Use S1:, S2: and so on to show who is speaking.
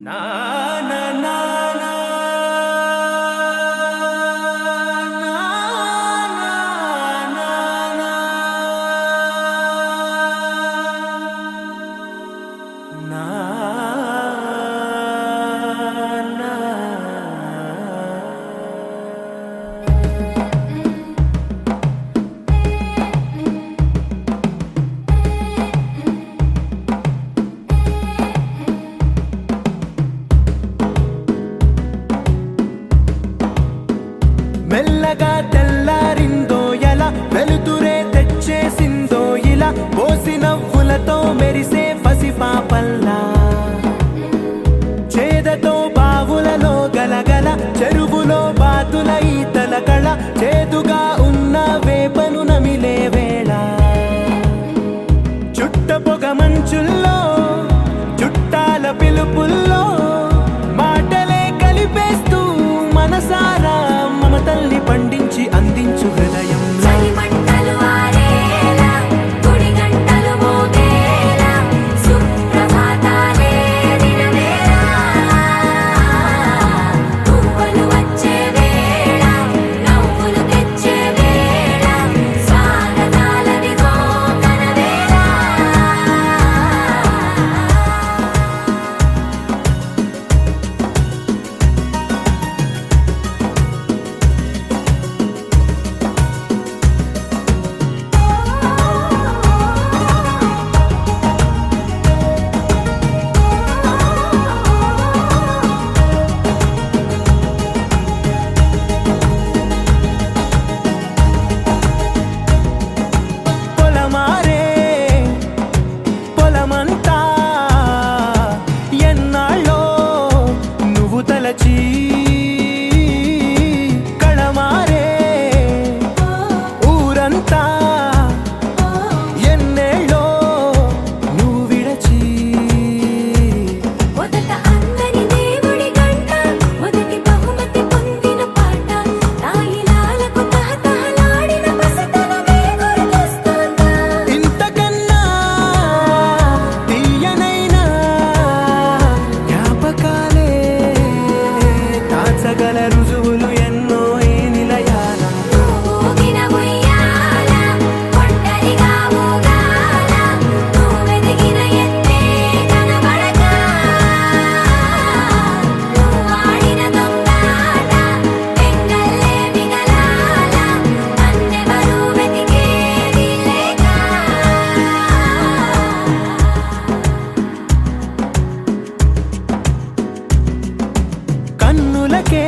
S1: నా నా నా నా మెల్లగా తెల్లారిందో ఎలా వెలుతురే తెచ్చేసిందో ఇలా పోసి నవ్వులతో మెరిసే పసిపాపల్లా చేదతో బావులలో గలగల చెరువులో బాతుల ఈతల కళ చేదుగా ఉన్న వేపను నమిలే వేళ చుట్ట పొగ మంచుల్లో చుట్టాల పిలుపుల్లో మాటలే కలిపేస్తూ మనసారా మమతల్ని పండించి అందించు హృదయం కళమారే ఊరంతా ఎన్నేళ్ళో నువ్వు విడచి
S2: మొదట అందని దేవుడి గంట మొదటి బహుమతి పొందిన పాట తాయిలాలకు తహతహలాడిన పసితనమే గుర్తొస్తుందా
S1: ఇంతకన్నా తీయనైనా జ్ఞాపకాలే దాచగల రుజువులు ఎన్నో ఈ నిలయాల
S2: ఊగిన ఉయ్యాల ఒంటరిగా ఊగాల నువ్వెదిగిన ఎత్తే కనబడక నువ్వాడిన దొంగాట పెంగల్లే మిగలాల నన్నెవరూ వెతికేది లేక
S1: కన్నులకే